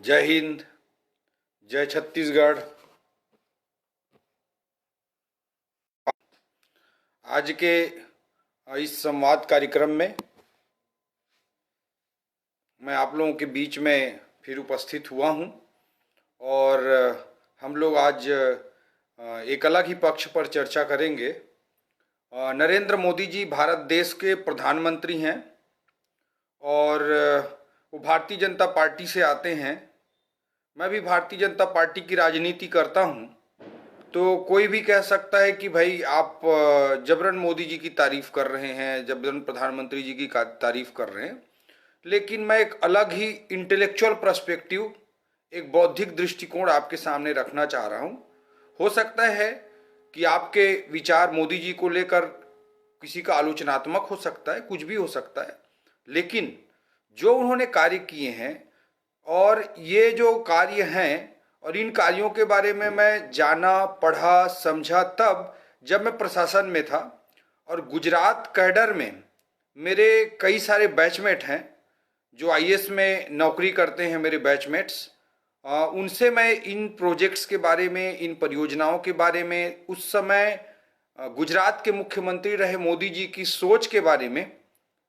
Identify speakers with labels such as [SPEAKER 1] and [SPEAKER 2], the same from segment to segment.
[SPEAKER 1] जय हिंद, जय छत्तीसगढ़। आज के इस संवाद कार्यक्रम में मैं आप लोगों के बीच में फिर उपस्थित हुआ हूं और हम लोग आज एक अलग ही पक्ष पर चर्चा करेंगे। नरेंद्र मोदी जी भारत देश के प्रधानमंत्री हैं और वो भारतीय जनता पार्टी से आते हैं। मैं भी भारतीय जनता पार्टी की राजनीति करता हूं, तो कोई भी कह सकता है कि भाई आप जबरन मोदी जी की तारीफ कर रहे हैं, जबरन प्रधानमंत्री जी की तारीफ कर रहे हैं। लेकिन मैं एक अलग ही इंटेलेक्चुअल पर्सपेक्टिव, एक बौद्धिक दृष्टिकोण आपके सामने रखना चाह रहा हूं। हो सकता है कि आपके विचार मोदी जी को लेकर किसी का आलोचनात्मक हो सकता है, कुछ भी हो सकता है, लेकिन जो उन्होंने कार्य किए हैं और ये जो कार्य हैं और इन कार्यों के बारे में मैं जाना, पढ़ा, समझा तब जब मैं प्रशासन में था। और गुजरात कैडर में मेरे कई सारे बैचमेट हैं जो आईएएस में नौकरी करते हैं, मेरे बैचमेट्स। उनसे मैं इन प्रोजेक्ट्स के बारे में, इन परियोजनाओं के बारे में, उस समय गुजरात के मुख्यमंत्री रहे मोदी जी की सोच के बारे में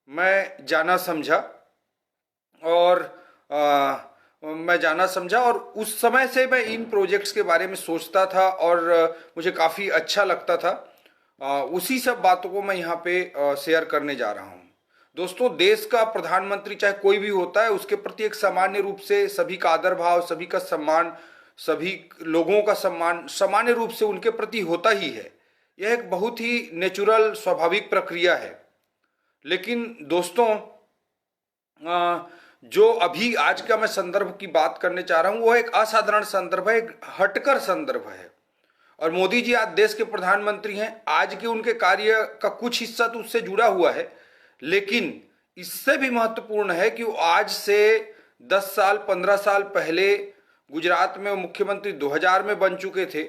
[SPEAKER 1] मैं जाना समझा और उस समय से मैं इन प्रोजेक्ट्स के बारे में सोचता था और मुझे काफ़ी अच्छा लगता था। उसी सब बातों को मैं यहाँ पे शेयर करने जा रहा हूँ। दोस्तों, देश का प्रधानमंत्री चाहे कोई भी होता है, उसके प्रति एक सामान्य रूप से सभी का आदर भाव, सभी का सम्मान, सभी लोगों का सम्मान सामान्य रूप से उनके प्रति होता ही है। यह एक बहुत ही नेचुरल, स्वाभाविक प्रक्रिया है। लेकिन दोस्तों, जो अभी आज का मैं संदर्भ की बात करने चाह रहा हूं, वो एक असाधारण संदर्भ है, एक हटकर संदर्भ है। और मोदी जी आज देश के प्रधानमंत्री हैं। आज के उनके कार्य का कुछ हिस्सा तो उससे जुड़ा हुआ है, लेकिन इससे भी महत्वपूर्ण है कि वो आज से 10 साल 15 साल पहले गुजरात में मुख्यमंत्री 2000 में बन चुके थे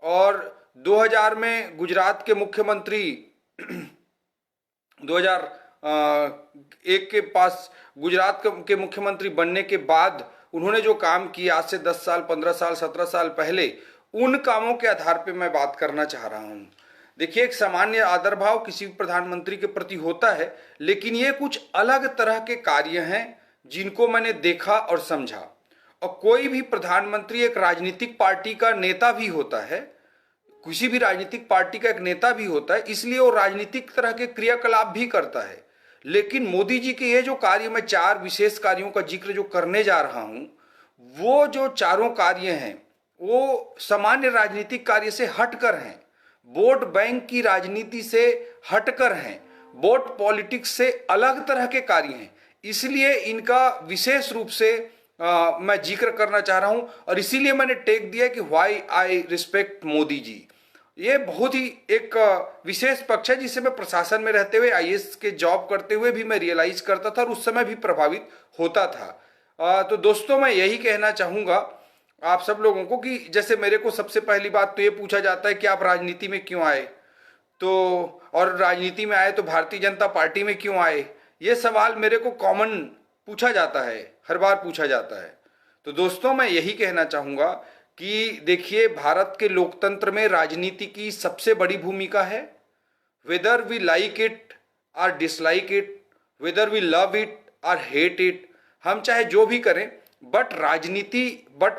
[SPEAKER 1] और 2000 में गुजरात के मुख्यमंत्री 2001 के पास गुजरात के मुख्यमंत्री बनने के बाद उन्होंने जो काम किया आज से 10 साल 15 साल 17 साल पहले, उन कामों के आधार पे मैं बात करना चाह रहा हूं। देखिए, एक सामान्य आदर भाव किसी प्रधानमंत्री के प्रति होता है, लेकिन ये कुछ अलग तरह के कार्य हैं जिनको मैंने देखा और समझा। और कोई भी प्रधानमंत्री एक राजनीतिक पार्टी का नेता भी होता है, किसी भी राजनीतिक पार्टी का एक नेता भी होता है, इसलिए वो राजनीतिक तरह के क्रियाकलाप भी करता है। लेकिन मोदी जी के ये जो कार्य, मैं 4 विशेष कार्यों का जिक्र जो करने जा रहा हूं, वो जो चारों कार्य हैं वो सामान्य राजनीतिक कार्य से हटकर हैं, वोट बैंक की राजनीति से हटकर हैं, वोट पॉलिटिक्स से अलग तरह के कार्य हैं। इसलिए इनका विशेष रूप से मैं जिक्र करना चाह रहा हूं और इसीलिए मैंने टेक दिया कि व्हाई आई रिस्पेक्ट मोदी जी। ये बहुत ही एक विशेष पक्ष है जिसे मैं प्रशासन में रहते हुए, आईएएस के जॉब करते हुए भी मैं रियलाइज करता था और उस समय भी प्रभावित होता था। तो दोस्तों, मैं यही कहना चाहूँगा आप सब लोगों को कि जैसे मेरे को सबसे पहली बात तो ये पूछा जाता है कि आप राजनीति में क्यों आए, तो और राजनीति में आए तो भारतीय जनता पार्टी में क्यों आए, ये सवाल मेरे को कॉमन पूछा जाता है, हर बार पूछा जाता है। तो दोस्तों, मैं यही कहना चाहूँगा कि देखिए, भारत के लोकतंत्र में राजनीति की सबसे बड़ी भूमिका है। वेदर वी लाइक इट और dislike it, whether we love it और हेट इट, हम चाहे जो भी करें, but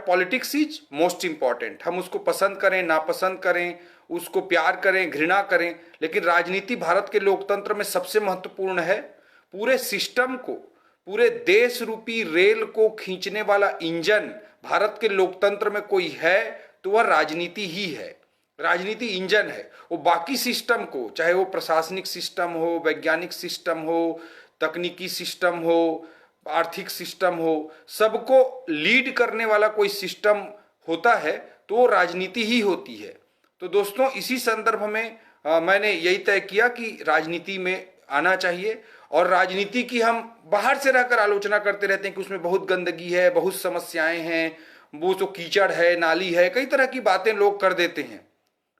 [SPEAKER 1] politics is most important. हम उसको पसंद करें, नापसंद करें, उसको प्यार करें, घृणा करें, लेकिन राजनीति भारत के लोकतंत्र में सबसे महत्वपूर्ण है। पूरे सिस्टम को, पूरे देश रूपी रेल को खींचने वाला इंजन भारत के लोकतंत्र में कोई है तो वह राजनीति ही है। राजनीति इंजन है। वो बाकी सिस्टम को, चाहे वो प्रशासनिक सिस्टम हो, वैज्ञानिक सिस्टम हो, तकनीकी सिस्टम हो, आर्थिक सिस्टम हो, सबको लीड करने वाला कोई सिस्टम होता है तो राजनीति ही होती है। तो दोस्तों, इसी संदर्भ में मैंने यही तय किया कि राजनीति में आना चाहिए। और राजनीति की हम बाहर से रहकर आलोचना करते रहते हैं कि उसमें बहुत गंदगी है, बहुत समस्याएं हैं, वो तो कीचड़ है, नाली है, कई तरह की बातें लोग कर देते हैं।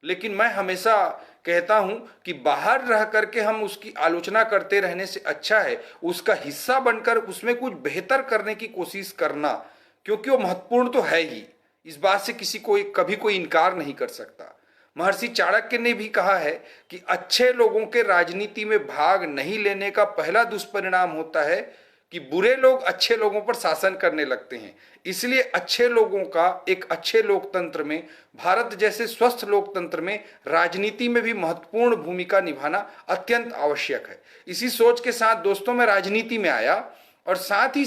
[SPEAKER 1] लेकिन मैं हमेशा कहता हूं कि बाहर रह करके हम उसकी आलोचना करते रहने से अच्छा है उसका हिस्सा बनकर उसमें कुछ बेहतर करने की कोशिश करना। क्योंकि वो महत्वपूर्ण तो है ही, इस बात से किसी को कभी कोई इनकार नहीं कर सकता। महर्षि चाणक्य ने भी कहा है कि अच्छे लोगों के राजनीति में भाग नहीं लेने का पहला दुष्परिणाम होता है कि बुरे लोग अच्छे लोगों पर शासन करने लगते हैं। इसलिए अच्छे लोगों का एक अच्छे लोकतंत्र में, भारत जैसे स्वस्थ लोकतंत्र में, राजनीति में भी महत्वपूर्ण भूमिका निभाना अत्यंत आवश्यक है। इसी सोच के साथ दोस्तों मैं राजनीति में आया, और साथ ही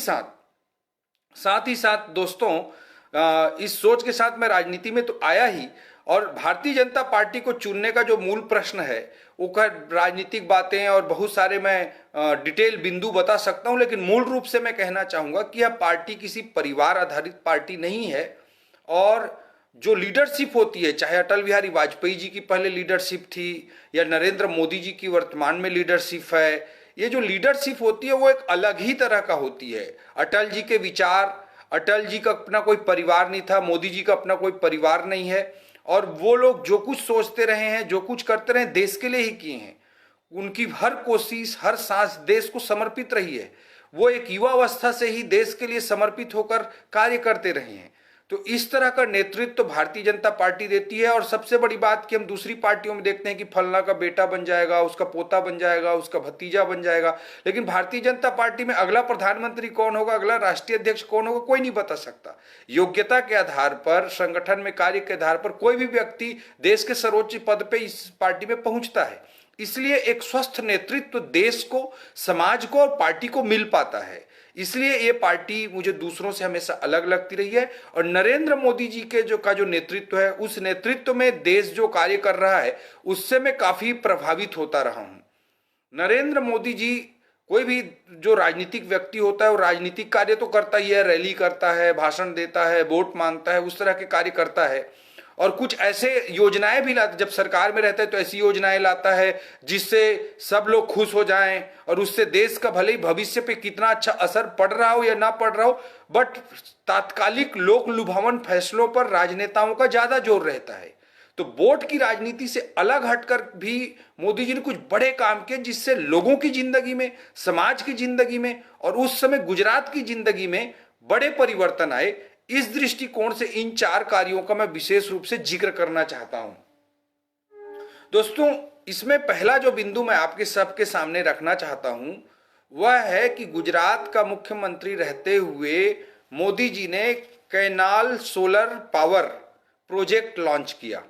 [SPEAKER 1] साथ दोस्तों इस सोच के साथ मैं राजनीति में तो आया ही, और भारतीय जनता पार्टी को चुनने का जो मूल प्रश्न है वो राजनीतिक बातें और बहुत सारे मैं डिटेल बिंदु बता सकता हूं, लेकिन मूल रूप से मैं कहना चाहूंगा कि यह पार्टी किसी परिवार आधारित पार्टी नहीं है। और जो लीडरशिप होती है, चाहे अटल बिहारी वाजपेयी जी की पहले लीडरशिप थी या नरेंद्र मोदी जी की वर्तमान में लीडरशिप है, ये जो लीडरशिप होती है वो एक अलग ही तरह का होती है। अटल जी के विचार, अटल जी का अपना कोई परिवार नहीं था, मोदी जी का अपना कोई परिवार नहीं है, और वो लोग जो कुछ सोचते रहे हैं, जो कुछ करते रहे, देश के लिए ही किए हैं। उनकी हर कोशिश, हर सांस देश को समर्पित रही है। वो एक युवा अवस्था से ही देश के लिए समर्पित होकर कार्य करते रहे हैं। तो इस तरह का नेतृत्व तो भारतीय जनता पार्टी देती है। और सबसे बड़ी बात कि हम दूसरी पार्टियों में देखते हैं कि फलना का बेटा बन जाएगा, उसका पोता बन जाएगा, उसका भतीजा बन जाएगा, लेकिन भारतीय जनता पार्टी में अगला प्रधानमंत्री कौन होगा, अगला राष्ट्रीय अध्यक्ष कौन होगा, कोई नहीं बता सकता। योग्यता के आधार पर, संगठन में कार्य के आधार पर कोई भी व्यक्ति देश के सर्वोच्च पद पे इस पार्टी में पहुंचता है। इसलिए एक स्वस्थ नेतृत्व देश को, समाज को और पार्टी को मिल पाता है। इसलिए ये पार्टी मुझे दूसरों से हमेशा अलग लगती रही है। और नरेंद्र मोदी जी के जो नेतृत्व है, उस नेतृत्व में देश जो कार्य कर रहा है उससे मैं काफी प्रभावित होता रहा हूं। नरेंद्र मोदी जी, कोई भी जो राजनीतिक व्यक्ति होता है वो राजनीतिक कार्य तो करता ही है, रैली करता है, भाषण देता है, वोट मांगता है, उस तरह के कार्य करता है। और कुछ ऐसे योजनाएं भी लाता, जब सरकार में रहता है तो ऐसी योजनाएं लाता है जिससे सब लोग खुश हो जाएं, और उससे देश का भले ही भविष्य पे कितना अच्छा असर पड़ रहा हो या ना पड़ रहा हो, बट तात्कालिक लोक लुभावन फैसलों पर राजनेताओं का ज्यादा जोर रहता है। तो वोट की राजनीति से अलग हटकर भी मोदी जी ने कुछ बड़े काम किए जिससे लोगों की जिंदगी में, समाज की जिंदगी में और उस समय गुजरात की जिंदगी में बड़े परिवर्तन आए। इस दृष्टिकोण से इन 4 कार्यों का मैं विशेष रूप से जिक्र करना चाहता हूं। दोस्तों, इसमें पहला जो बिंदु मैं आपके सबके सामने रखना चाहता हूं वह है कि गुजरात का मुख्यमंत्री रहते हुए मोदी जी ने canal solar power project launch किया।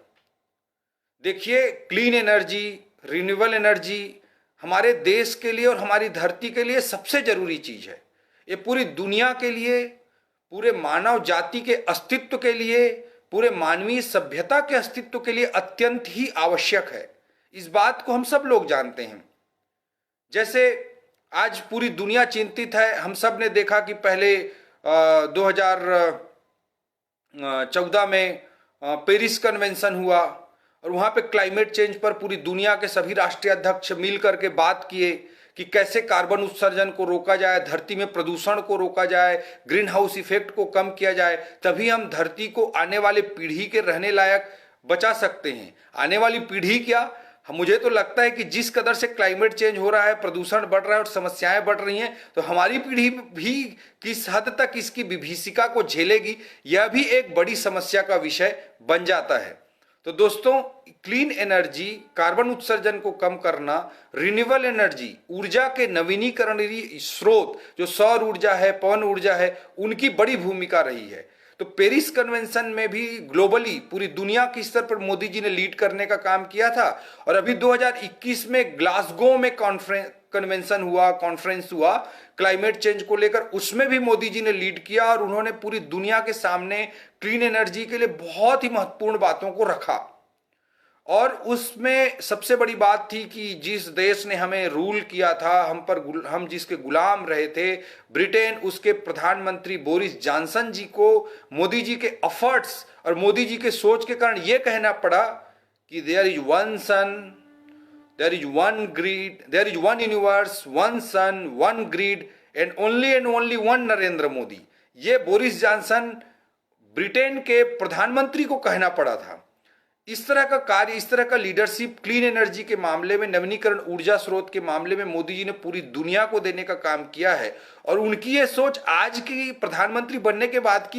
[SPEAKER 1] देखिए, क्लीन एनर्जी, रिन्यूएबल एनर्जी हमारे देश के लिए और हमारी धरती के लिए सबसे जरूरी चीज है। ये पूरी दुनिया के लिए, पूरे मानव जाति के अस्तित्व के लिए, पूरे मानवीय सभ्यता के अस्तित्व के लिए अत्यंत ही आवश्यक है। इस बात को हम सब लोग जानते हैं। जैसे आज पूरी दुनिया चिंतित है, हम सब ने देखा कि पहले 2014 में पेरिस कन्वेंशन हुआ और वहां पे क्लाइमेट चेंज पर पूरी दुनिया के सभी राष्ट्रीय अध्यक्ष मिल करके बात किए कि कैसे कार्बन उत्सर्जन को रोका जाए, धरती में प्रदूषण को रोका जाए, ग्रीन हाउस इफेक्ट को कम किया जाए, तभी हम धरती को आने वाले पीढ़ी के रहने लायक बचा सकते हैं। आने वाली पीढ़ी क्या, मुझे तो लगता है कि जिस कदर से क्लाइमेट चेंज हो रहा है, प्रदूषण बढ़ रहा है और समस्याएं बढ़ रही हैं, तो हमारी पीढ़ी भी किस हद तक इसकी विभीषिका को झेलेगी, यह भी एक बड़ी समस्या का विषय बन जाता है। तो दोस्तों, क्लीन एनर्जी, कार्बन उत्सर्जन को कम करना, रिन्यूएबल एनर्जी, ऊर्जा के नवीनीकरणीय स्रोत जो सौर ऊर्जा है, पवन ऊर्जा है, उनकी बड़ी भूमिका रही है। तो पेरिस कन्वेंशन में भी ग्लोबली पूरी दुनिया के स्तर पर मोदी जी ने लीड करने का काम किया था। और अभी 2021 में ग्लासगो में कॉन्फ्रेंस हुआ क्लाइमेट चेंज को लेकर, उसमें भी मोदी जी ने लीड किया और उन्होंने पूरी दुनिया के सामने क्लीन एनर्जी के लिए बहुत ही महत्वपूर्ण बातों को रखा। और उसमें सबसे बड़ी बात थी कि जिस देश ने हमें रूल किया था, हम जिसके गुलाम रहे थे, ब्रिटेन, उसके प्रधानमंत्री बोरिस जॉनसन जी को मोदी जी के एफर्ट्स और मोदी जी के सोच के कारण यह कहना पड़ा कि there is one sun, there is one grid, there is one universe, one sun, one grid and only one Narendra Modi. ये बोरिस जॉनसन, ब्रिटेन के प्रधानमंत्री को कहना पड़ा था। इस तरह का कार्य, इस तरह का लीडरशिप क्लीन एनर्जी के मामले में, नवीनीकरण ऊर्जा स्रोत के मामले में मोदी जी ने पूरी दुनिया को देने का काम किया है। और उनकी ये सोच आज की प्रधानमंत्री बनने के बाद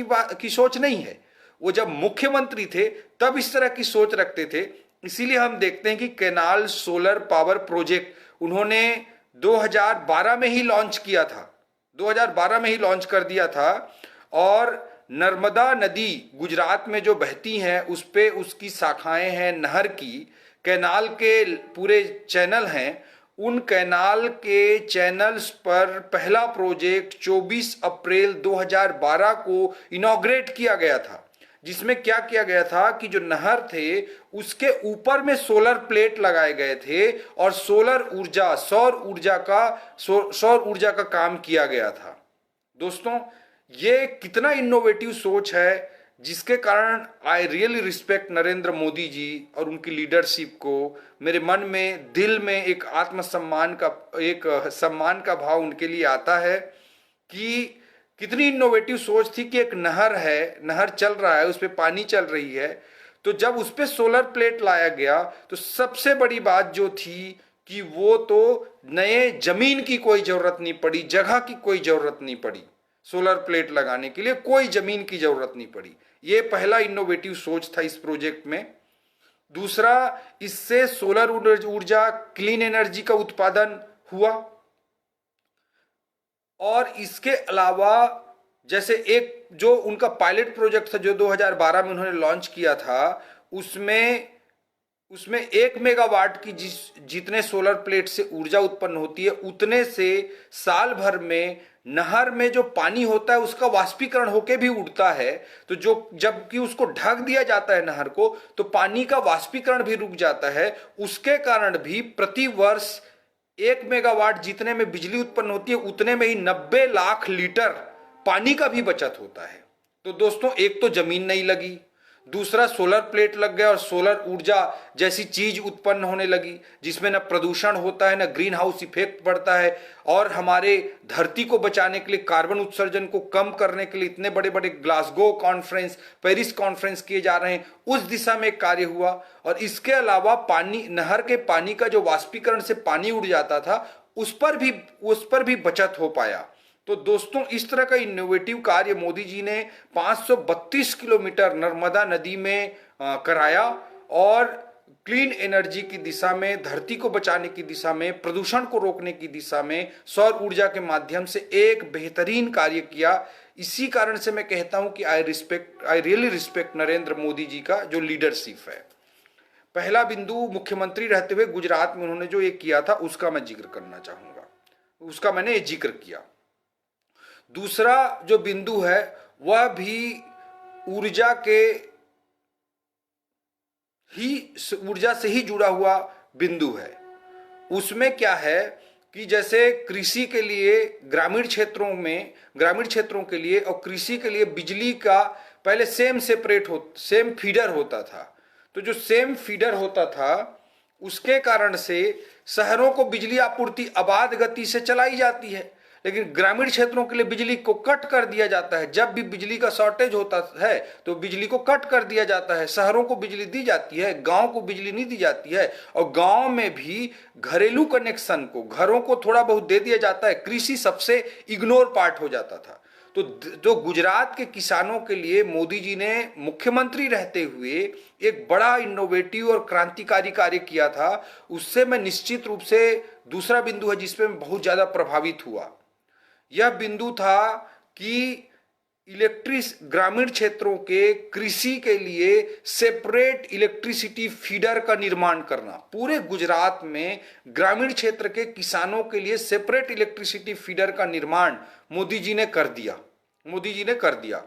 [SPEAKER 1] की सोच नहीं है। वो जब मुख्यमंत्री थे तब इस तरह की सोच रखते थे। इसीलिए हम देखते हैं कि कैनाल सोलर पावर प्रोजेक्ट उन्होंने 2012 में ही लॉन्च किया था, 2012 में ही लॉन्च कर दिया था। और नर्मदा नदी गुजरात में जो बहती हैं उस पे उसकी शाखाएं हैं, नहर की, कैनाल के पूरे चैनल हैं, उन कैनाल के चैनल्स पर पहला प्रोजेक्ट 24 अप्रैल 2012 को इनॉग्रेट किया गया था, जिसमें क्या किया गया था कि जो नहर थे उसके ऊपर में सोलर प्लेट लगाए गए थे और सौर ऊर्जा का काम किया गया था। दोस्तों, ये कितना इनोवेटिव सोच है, जिसके कारण I really respect Narendra Modi ji और उनकी लीडरशिप को। मेरे मन में, दिल में एक आत्मसम्मान का, एक सम्मान का भाव उनके लिए आता है कि कितनी इनोवेटिव सोच थी कि एक नहर है, नहर चल रहा है, उस पर पानी चल रही है, तो जब उस पर सोलर प्लेट लाया गया तो सबसे बड़ी बात जो थी कि वो तो नए जमीन की कोई जरूरत नहीं पड़ी, जगह की कोई जरूरत नहीं पड़ी, सोलर प्लेट लगाने के लिए कोई जमीन की जरूरत नहीं पड़ी। ये पहला इनोवेटिव सोच था इस प्रोजेक्ट में। दूसरा, इससे सोलर ऊर्जा क्लीन एनर्जी का उत्पादन हुआ। और इसके अलावा जैसे एक जो उनका पायलट प्रोजेक्ट था जो 2012 में उन्होंने लॉन्च किया था, उसमें 1 मेगावाट की जितने सोलर प्लेट से ऊर्जा उत्पन्न होती है उतने से साल भर में नहर में जो पानी होता है उसका वाष्पीकरण होके भी उड़ता है। तो जो जबकि उसको ढक दिया जाता है नहर को, तो पानी का वाष्पीकरण भी रुक जाता है। उसके कारण भी प्रति वर्ष 1 मेगावाट जितने में बिजली उत्पन्न होती है उतने में ही 90 लाख लीटर पानी का भी बचत होता है। तो दोस्तों, एक तो जमीन नहीं लगी, दूसरा सोलर प्लेट लग गया और सोलर ऊर्जा जैसी चीज उत्पन्न होने लगी जिसमें न प्रदूषण होता है, न ग्रीन हाउस इफेक्ट पड़ता है, और हमारे धरती को बचाने के लिए, कार्बन उत्सर्जन को कम करने के लिए इतने बड़े बड़े ग्लासगो कॉन्फ्रेंस, पेरिस कॉन्फ्रेंस किए जा रहे हैं, उस दिशा में एक कार्य हुआ। और इसके अलावा पानी, नहर के पानी का जो वाष्पीकरण से पानी उड़ जाता था उस पर भी बचत हो पाया। तो दोस्तों, इस तरह का इनोवेटिव कार्य मोदी जी ने 532 किलोमीटर नर्मदा नदी में कराया और क्लीन एनर्जी की दिशा में, धरती को बचाने की दिशा में, प्रदूषण को रोकने की दिशा में सौर ऊर्जा के माध्यम से एक बेहतरीन कार्य किया। इसी कारण से मैं कहता हूं कि I really respect Narendra Modi ji का जो लीडरशिप है। पहला बिंदु, मुख्यमंत्री रहते हुए गुजरात में उन्होंने जो ये किया था उसका मैं जिक्र करना चाहूंगा, उसका मैंने ये जिक्र किया। दूसरा जो बिंदु है वह भी ऊर्जा से ही जुड़ा हुआ बिंदु है। उसमें क्या है कि जैसे कृषि के लिए ग्रामीण क्षेत्रों के लिए और कृषि के लिए बिजली का पहले सेम फीडर होता था। तो जो सेम फीडर होता था उसके कारण से शहरों को बिजली आपूर्ति आबाद गति से चलाई जाती है, लेकिन ग्रामीण क्षेत्रों के लिए बिजली को कट कर दिया जाता है। जब भी बिजली का शॉर्टेज होता है तो बिजली को कट कर दिया जाता है। शहरों को बिजली दी जाती है, गांव को बिजली नहीं दी जाती है। और गांव में भी घरेलू कनेक्शन को, घरों को थोड़ा बहुत दे दिया जाता है। कृषि सबसे इग्नोर पार्ट हो जाता था। तो गुजरात के किसानों के लिए मोदी जी ने मुख्यमंत्री रहते हुए एक बड़ा इनोवेटिव और क्रांतिकारी कार्य किया था। उससे मैं निश्चित रूप से, दूसरा बिंदु है जिसपे मैं बहुत ज्यादा प्रभावित हुआ, यह बिंदु था कि ग्रामीण क्षेत्रों के कृषि के लिए सेपरेट इलेक्ट्रिसिटी फीडर का निर्माण करना। पूरे गुजरात में ग्रामीण क्षेत्र के किसानों के लिए सेपरेट इलेक्ट्रिसिटी फीडर का निर्माण मोदी जी ने कर दिया।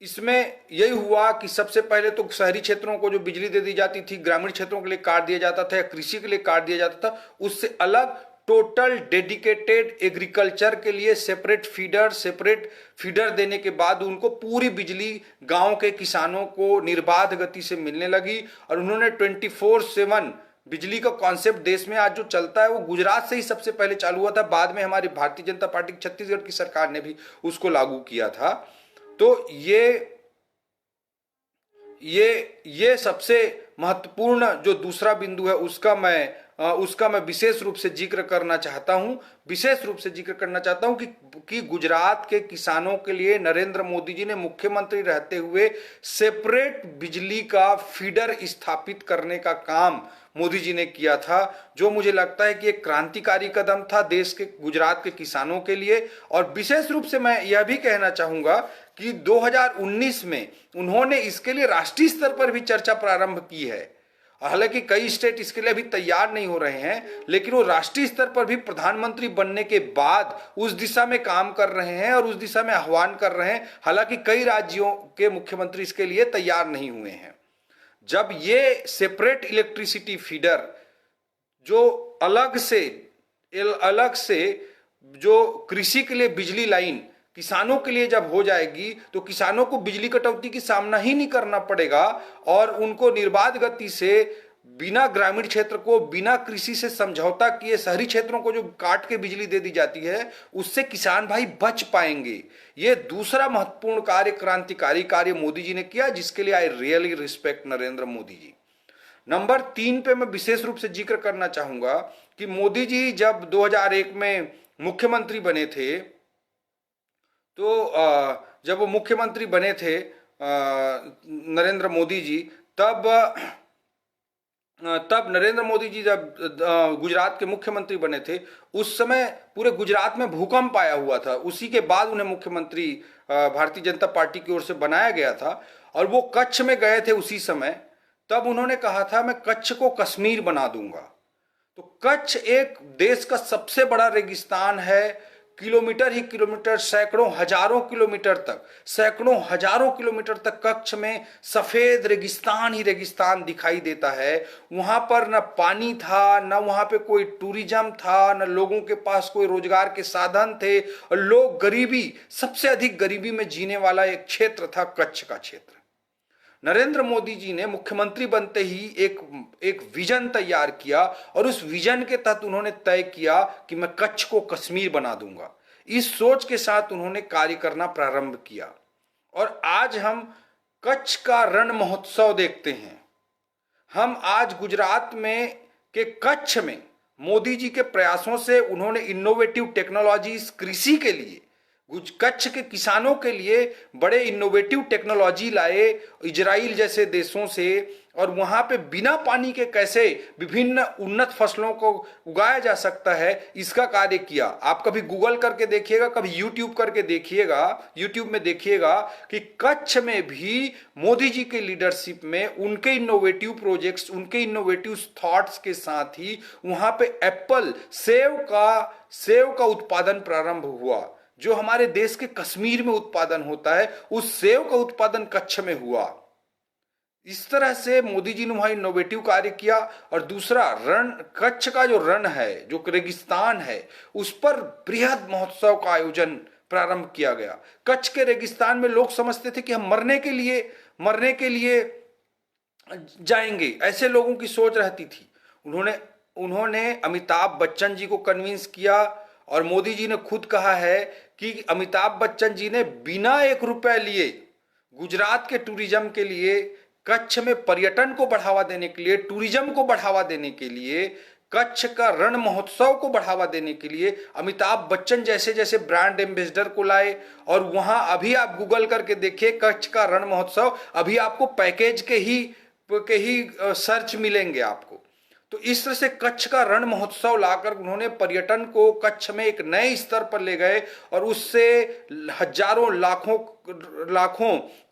[SPEAKER 1] इसमें यही हुआ कि सबसे पहले तो शहरी क्षेत्रों को जो बिजली दे दी जाती थी, ग्रामीण क्षेत्रों के लिए काट दिया जाता था या कृषि के लिए काट दिया जाता था, उससे अलग टोटल डेडिकेटेड एग्रीकल्चर के लिए सेपरेट फीडर देने के बाद उनको पूरी बिजली गांव के किसानों को निर्बाध गति से मिलने लगी। और उन्होंने 24/7 बिजली का कॉन्सेप्ट देश में आज जो चलता है वो गुजरात से ही सबसे पहले चालू हुआ था। बाद में हमारी भारतीय जनता पार्टी छत्तीसगढ़ की सरकार ने भी उसको लागू किया था। तो ये ये सबसे महत्वपूर्ण जो दूसरा बिंदु है उसका मैं विशेष रूप से जिक्र करना चाहता हूं। विशेष रूप से जिक्र करना चाहता हूं कि गुजरात के किसानों के लिए नरेंद्र मोदी जी ने मुख्यमंत्री रहते हुए सेपरेट बिजली का फीडर स्थापित करने का काम मोदी जी ने किया था, जो मुझे लगता है कि एक क्रांतिकारी कदम था देश के गुजरात के किसानों के लिए। और विशेष रूप से मैं यह भी कहना चाहूंगा कि 2019 में उन्होंने इसके लिए राष्ट्रीय स्तर पर भी चर्चा प्रारंभ की है। हालांकि कई स्टेट इसके लिए अभी तैयार नहीं हो रहे हैं, लेकिन वो राष्ट्रीय स्तर पर भी प्रधानमंत्री बनने के बाद उस दिशा में काम कर रहे हैं और उस दिशा में आह्वान कर रहे हैं। हालांकि कई राज्यों के मुख्यमंत्री इसके लिए तैयार नहीं हुए हैं। जब ये सेपरेट इलेक्ट्रिसिटी फीडर जो अलग से जो कृषि के लिए बिजली लाइन किसानों के लिए जब हो जाएगी, तो किसानों को बिजली कटौती की सामना ही नहीं करना पड़ेगा और उनको निर्बाध गति से बिना ग्रामीण क्षेत्र को बिना कृषि से समझौता किए शहरी क्षेत्रों को जो काट के बिजली दे दी जाती है, उससे किसान भाई बच पाएंगे। ये दूसरा महत्वपूर्ण कार्य, क्रांतिकारी कार्य मोदी जी ने किया, जिसके लिए I really respect Narendra Modi ji. Number 3 पे मैं विशेष रूप से जिक्र करना चाहूंगा कि मोदी जी जब 2001 में मुख्यमंत्री बने थे, तो जब वो मुख्यमंत्री बने थे नरेंद्र मोदी जी, तब नरेंद्र मोदी जी जब गुजरात के मुख्यमंत्री बने थे, उस समय पूरे गुजरात में भूकंप आया हुआ था। उसी के बाद उन्हें मुख्यमंत्री भारतीय जनता पार्टी की ओर से बनाया गया था और वो कच्छ में गए थे उसी समय। तब उन्होंने कहा था मैं कच्छ को कश्मीर बना दूंगा। तो कच्छ एक देश का सबसे बड़ा रेगिस्तान है। किलोमीटर ही किलोमीटर, सैकड़ों हजारों किलोमीटर तक कच्छ में सफेद रेगिस्तान ही रेगिस्तान दिखाई देता है। वहां पर न पानी था, न वहां पे कोई टूरिज्म था, न लोगों के पास कोई रोजगार के साधन थे और लोग सबसे अधिक गरीबी में जीने वाला एक क्षेत्र था कच्छ का क्षेत्र। नरेंद्र मोदी जी ने मुख्यमंत्री बनते ही एक विजन तैयार किया और उस विजन के तहत उन्होंने तय किया कि मैं कच्छ को कश्मीर बना दूंगा। इस सोच के साथ उन्होंने कार्य करना प्रारंभ किया और आज हम कच्छ का रण महोत्सव देखते हैं। हम आज गुजरात में के कच्छ में मोदी जी के प्रयासों से उन्होंने इनोवेटिव टेक्नोलॉजीज कृषि के लिए, कच्छ के किसानों के लिए बड़े इनोवेटिव टेक्नोलॉजी लाए इजराइल जैसे देशों से, और वहां पे बिना पानी के कैसे विभिन्न उन्नत फसलों को उगाया जा सकता है, इसका कार्य किया। आप कभी गूगल करके देखिएगा, कभी यूट्यूब करके देखिएगा, यूट्यूब में देखिएगा कि कच्छ में भी मोदी जी के लीडरशिप में उनके इनोवेटिव प्रोजेक्ट्स, उनके इनोवेटिव थॉट्स के साथ ही वहां पे एप्पल सेव का उत्पादन प्रारंभ हुआ। जो हमारे देश के कश्मीर में उत्पादन होता है, उस सेव का उत्पादन कच्छ में हुआ। इस तरह से मोदी जी ने वहां इनोवेटिव कार्य किया। और दूसरा रण, कच्छ का जो रण है, जो रेगिस्तान है, उस पर बृहद महोत्सव का आयोजन प्रारंभ किया गया। कच्छ के रेगिस्तान में लोग समझते थे कि हम मरने के लिए जाएंगे, ऐसे लोगों की सोच रहती थी। उन्होंने अमिताभ बच्चन जी को कन्विंस किया और मोदी जी ने खुद कहा है कि अमिताभ बच्चन जी ने बिना 1 रुपया लिए गुजरात के टूरिज्म के लिए, कच्छ में पर्यटन को बढ़ावा देने के लिए, टूरिज्म को बढ़ावा देने के लिए, कच्छ का रण महोत्सव को बढ़ावा देने के लिए अमिताभ बच्चन जैसे ब्रांड एम्बेसडर को लाए। और वहां अभी आप गूगल करके देखिए, कच्छ का रण महोत्सव, अभी आपको पैकेज के ही सर्च मिलेंगे आपको। तो इस तरह से कच्छ का रण महोत्सव लाकर उन्होंने पर्यटन को कच्छ में एक नए स्तर पर ले गए और उससे हजारों लाखों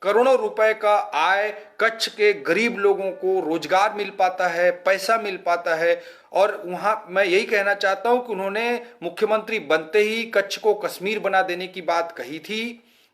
[SPEAKER 1] करोड़ों रुपए का आय कच्छ के गरीब लोगों को रोजगार मिल पाता है, पैसा मिल पाता है। और वहां मैं यही कहना चाहता हूं कि उन्होंने मुख्यमंत्री बनते ही कच्छ को कश्मीर बना देने की बात कही थी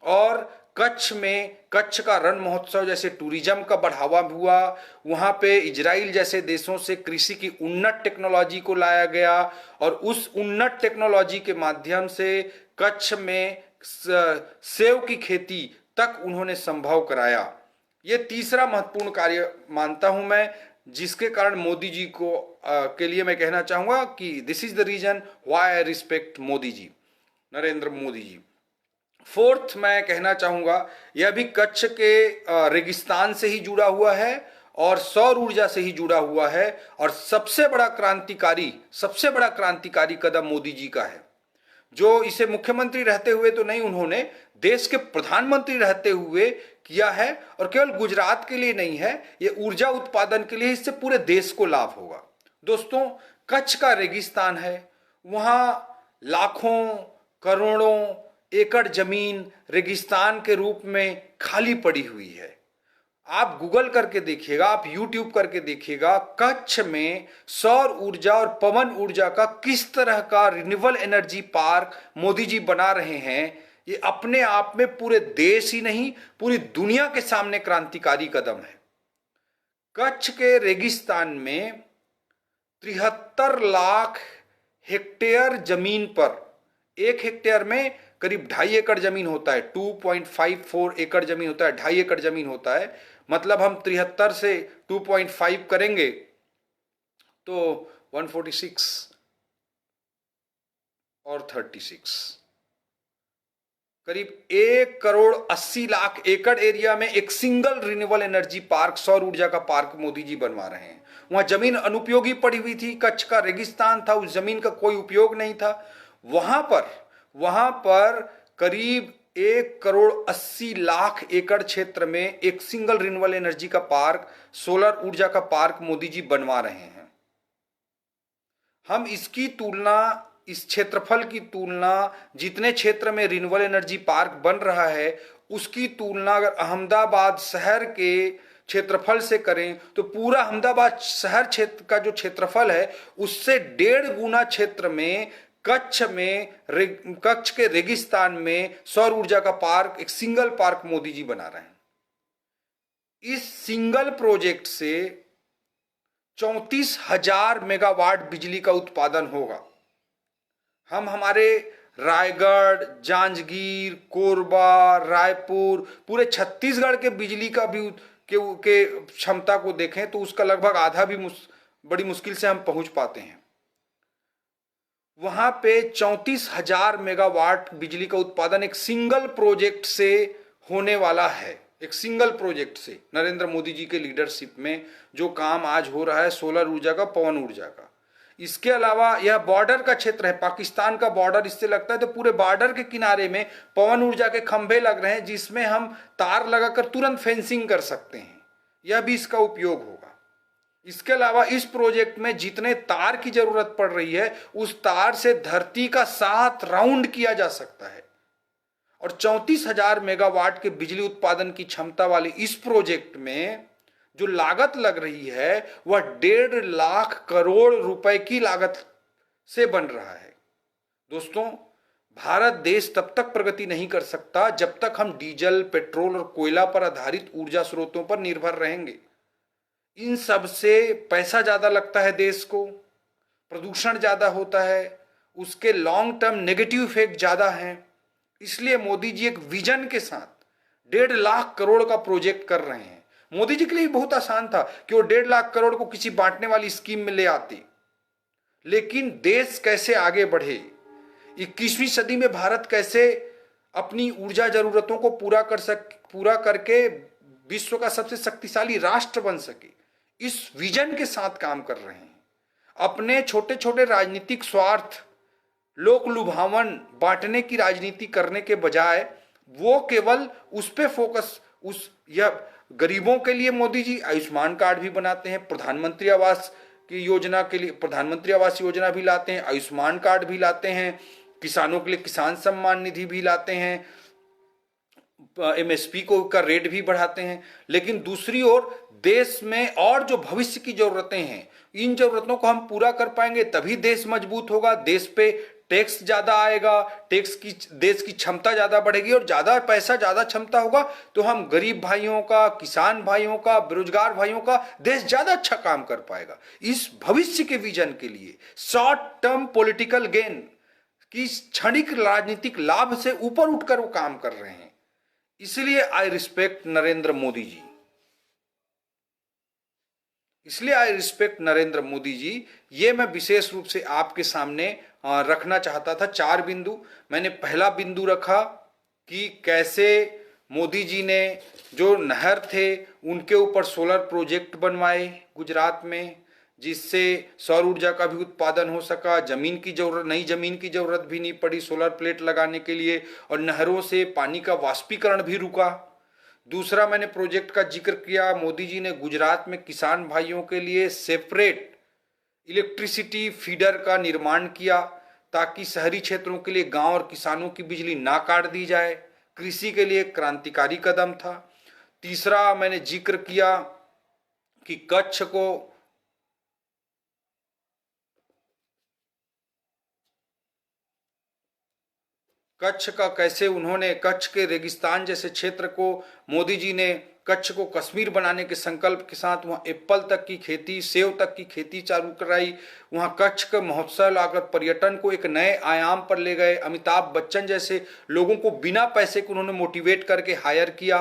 [SPEAKER 1] और कच्छ का रण महोत्सव जैसे टूरिज्म का बढ़ावा हुआ। वहां पे इजराइल जैसे देशों से कृषि की उन्नत टेक्नोलॉजी को लाया गया और उस उन्नत टेक्नोलॉजी के माध्यम से कच्छ में सेव की खेती तक उन्होंने संभव कराया। ये तीसरा महत्वपूर्ण कार्य मानता हूं मैं, जिसके कारण मोदी जी को के लिए मैं कहना चाहूंगा कि this is the reason why I respect Modi ji, Narendra Modi ji. Fourth मैं कहना चाहूंगा, यह भी कच्छ के रेगिस्तान से ही जुड़ा हुआ है और सौर ऊर्जा से ही जुड़ा हुआ है। और सबसे बड़ा क्रांतिकारी कदम मोदी जी का है, जो इसे मुख्यमंत्री रहते हुए तो नहीं, उन्होंने देश के प्रधानमंत्री रहते हुए किया है। और केवल गुजरात के लिए नहीं है, ये ऊर्जा उत्पादन के लिए, इससे पूरे देश को लाभ होगा। दोस्तों, कच्छ का रेगिस्तान है, वहां लाखों करोड़ों एकड़ जमीन रेगिस्तान के रूप में खाली पड़ी हुई है। आप गूगल करके देखिएगा, आप यूट्यूब करके देखिएगा, कच्छ में सौर ऊर्जा और पवन ऊर्जा का किस तरह का renewable energy park Modi ji बना रहे हैं। ये अपने आप में पूरे देश ही नहीं, पूरी दुनिया के सामने क्रांतिकारी कदम है। कच्छ के रेगिस्तान में 73 लाख हेक्टेयर जमीन पर, एक हेक्टेयर में करीब 2.5 एकड़ जमीन होता है, 2.54 एकड़ जमीन होता है, 2.5 एकड़ जमीन होता है। मतलब हम 73 से 2.5 करेंगे तो 146 और 36, करीब 1,80,00,000 एकड़ एरिया में एक सिंगल रिन्यूएबल एनर्जी पार्क, सौर ऊर्जा का पार्क मोदी जी बनवा रहे हैं। वहां जमीन अनुपयोगी पड़ी हुई थी, कच्छ का रेगिस्तान था, उस जमीन का कोई उपयोग नहीं था। वहां पर करीब 1,80,00,000 एकड़ क्षेत्र में एक सिंगल रिन्यूएबल एनर्जी का पार्क, सोलर ऊर्जा का पार्क मोदी जी बनवा रहे हैं। हम इसकी तुलना, इस क्षेत्रफल की तुलना, जितने क्षेत्र में रिन्यूएबल एनर्जी पार्क बन रहा है उसकी तुलना अगर अहमदाबाद शहर के क्षेत्रफल से करें तो पूरा अहमदाबाद शहर क्षेत्र का जो क्षेत्रफल है उससे 1.5 गुना क्षेत्र में कच्छ के रेगिस्तान में सौर ऊर्जा का पार्क, एक सिंगल पार्क मोदी जी बना रहे हैं। इस सिंगल प्रोजेक्ट से 34,000 मेगावाट बिजली का उत्पादन होगा। हम हमारे रायगढ़, जांजगीर, कोरबा, रायपुर, पूरे छत्तीसगढ़ के बिजली का भी के क्षमता को देखें तो उसका लगभग आधा भी बड़ी मुश्किल से हम पहुंच पाते हैं। वहां पे 34,000 मेगावाट बिजली का उत्पादन एक सिंगल प्रोजेक्ट से होने वाला है। एक सिंगल प्रोजेक्ट से नरेंद्र मोदी जी के लीडरशिप में जो काम आज हो रहा है सोलर ऊर्जा का, पवन ऊर्जा का। इसके अलावा यह बॉर्डर का क्षेत्र है, पाकिस्तान का बॉर्डर इससे लगता है, तो पूरे बॉर्डर के किनारे में पवन ऊर्जा के खंभे लग रहे हैं जिसमें हम तार लगाकर तुरंत फेंसिंग कर सकते हैं। यह भी इसका उपयोग होगा। इसके अलावा इस प्रोजेक्ट में जितने तार की जरूरत पड़ रही है उस तार से धरती का 7 राउंड किया जा सकता है। और 34,000 मेगावाट के बिजली उत्पादन की क्षमता वाले इस प्रोजेक्ट में जो लागत लग रही है वह 1.5 लाख करोड़ रुपए की लागत से बन रहा है। दोस्तों, भारत देश तब तक प्रगति नहीं कर सकता जब तक हम डीजल, पेट्रोल और कोयला पर आधारित ऊर्जा स्रोतों पर निर्भर रहेंगे। इन सब से पैसा ज्यादा लगता है देश को, प्रदूषण ज्यादा होता है, उसके लॉन्ग टर्म नेगेटिव इफेक्ट ज्यादा हैं। इसलिए मोदी जी एक विजन के साथ 1.5 लाख करोड़ का प्रोजेक्ट कर रहे हैं। मोदी जी के लिए बहुत आसान था कि वो 1.5 लाख करोड़ को किसी बांटने वाली स्कीम में ले आते, लेकिन देश कैसे आगे बढ़े, 21वीं सदी में भारत कैसे अपनी ऊर्जा जरूरतों को पूरा करके विश्व का सबसे शक्तिशाली राष्ट्र बन सके, इस विजन के साथ काम कर रहे हैं। अपने छोटे छोटे राजनीतिक स्वार्थ, लोक लुभावन बांटने की राजनीति करने के बजाय वो केवल उस पे फोकस, यह गरीबों के लिए मोदी जी आयुष्मान कार्ड भी बनाते हैं, प्रधानमंत्री आवास की योजना के लिए प्रधानमंत्री आवास योजना भी लाते हैं, आयुष्मान कार्ड भी लाते हैं, किसानों के लिए किसान सम्मान निधि भी लाते हैं, एमएसपी को का रेट भी बढ़ाते हैं। लेकिन दूसरी ओर देश में और जो भविष्य की जरूरतें हैं, इन जरूरतों को हम पूरा कर पाएंगे तभी देश मजबूत होगा। देश पे टैक्स ज्यादा आएगा, देश की क्षमता ज्यादा बढ़ेगी और ज्यादा पैसा, ज्यादा क्षमता होगा तो हम गरीब भाइयों का, किसान भाइयों का, बेरोजगार भाइयों का देश ज्यादा अच्छा काम कर पाएगा। इस भविष्य के विजन के लिए शॉर्ट टर्म पॉलिटिकल गेन की क्षणिक राजनीतिक लाभ से ऊपर उठकर वो काम कर रहे हैं। इसलिए आई रिस्पेक्ट नरेंद्र मोदी जी, ये मैं विशेष रूप से आपके सामने रखना चाहता था। 4 बिंदु मैंने। पहला बिंदु रखा कि कैसे मोदी जी ने जो नहर थे उनके ऊपर सोलर प्रोजेक्ट बनवाए गुजरात में, जिससे सौर ऊर्जा का भी उत्पादन हो सका, नई जमीन की जरूरत भी नहीं पड़ी सोलर प्लेट लगाने के लिए, और नहरों से पानी का वाष्पीकरण भी रुका। दूसरा मैंने प्रोजेक्ट का जिक्र किया, मोदी जी ने गुजरात में किसान भाइयों के लिए सेपरेट इलेक्ट्रिसिटी फीडर का निर्माण किया, ताकि शहरी क्षेत्रों के लिए गांव और किसानों की बिजली ना काट दी जाए। कृषि के लिए क्रांतिकारी कदम था। तीसरा मैंने जिक्र किया कि कच्छ का कैसे उन्होंने कच्छ के रेगिस्तान जैसे क्षेत्र को, मोदी जी ने कच्छ को कश्मीर बनाने के संकल्प के साथ वहाँ एप्पल तक की खेती, सेव तक की खेती चालू कराई। वहाँ कच्छ का महोत्सव लाकर पर्यटन को एक नए आयाम पर ले गए। अमिताभ बच्चन जैसे लोगों को बिना पैसे के उन्होंने मोटिवेट करके हायर किया,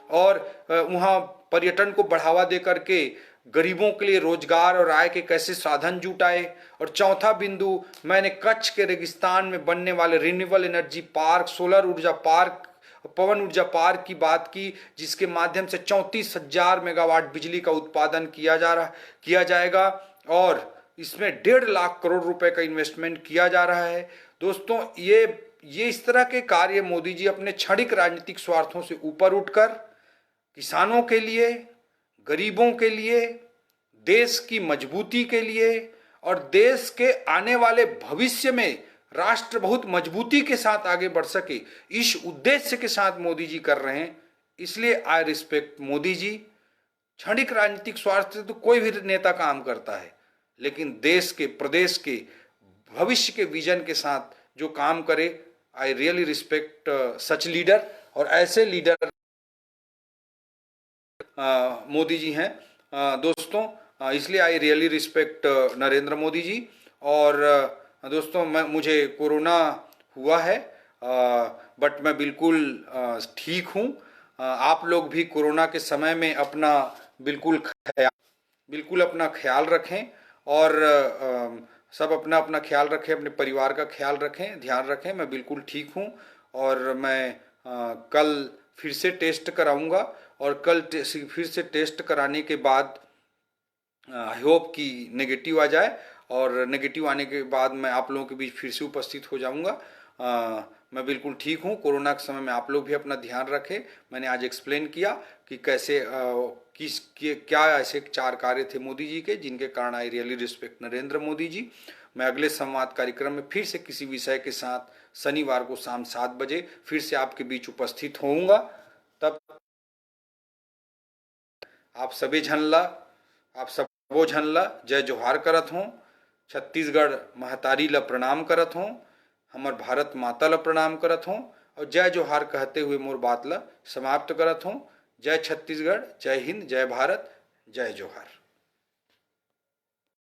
[SPEAKER 1] और वहाँ पर्यटन को बढ़ावा दे करके गरीबों के लिए रोजगार और आय के कैसे साधन जुटाए। और चौथा बिंदु, मैंने कच्छ के रेगिस्तान में बनने वाले रिन्यूएबल एनर्जी पार्क, सोलर ऊर्जा पार्क, पवन ऊर्जा पार्क की बात की, जिसके माध्यम से 34,000 मेगावाट बिजली का उत्पादन किया जाएगा, और इसमें 1.5 लाख करोड़ रुपए का इन्वेस्टमेंट किया जा रहा है। दोस्तों, ये इस तरह के कार्य मोदी जी अपने क्षणिक राजनीतिक स्वार्थों से ऊपर उठकर किसानों के लिए, गरीबों के लिए, देश की मजबूती के लिए और देश के आने वाले भविष्य में राष्ट्र बहुत मजबूती के साथ आगे बढ़ सके, इस उद्देश्य के साथ मोदी जी कर रहे हैं। इसलिए आई रिस्पेक्ट मोदी जी। क्षणिक राजनीतिक स्वार्थ से तो कोई भी नेता काम करता है, लेकिन देश के, प्रदेश के भविष्य के विजन के साथ जो काम करे, I really respect such leader. और ऐसे लीडर मोदी जी हैं दोस्तों, इसलिए I really respect Narendra Modi ji. और दोस्तों, मुझे कोरोना हुआ है, बट मैं बिल्कुल ठीक हूँ। आप लोग भी कोरोना के समय में अपना बिल्कुल अपना ख्याल रखें, और सब अपना अपना ख्याल रखें, अपने परिवार का ख्याल रखें, ध्यान रखें। मैं बिल्कुल ठीक हूँ, और मैं कल फिर से टेस्ट कराऊंगा, और कल फिर से टेस्ट कराने के बाद आई होप कि नेगेटिव आ जाए, और नेगेटिव आने के बाद मैं आप लोगों के बीच फिर से उपस्थित हो जाऊंगा। मैं बिल्कुल ठीक हूँ। कोरोना के समय में आप लोग भी अपना ध्यान रखें। मैंने आज एक्सप्लेन किया कि कैसे क्या ऐसे 4 कार्य थे मोदी जी के, जिनके कारण I really respect Narendra Modi ji. मैं अगले संवाद कार्यक्रम में फिर से किसी विषय के साथ शनिवार को शाम 7 बजे फिर से आपके बीच उपस्थित होऊंगा। तब आप सभी झनला, आप सबो झनला जय जोहार करत हूँ। छत्तीसगढ़ महतारी ला प्रणाम करत हूँ, हमर भारत माता ला प्रणाम करत हूँ, और जय जोहार कहते हुए मोर बात ला समाप्त करत हूँ। जय छत्तीसगढ़, जय हिंद, जय भारत, जय जोहार।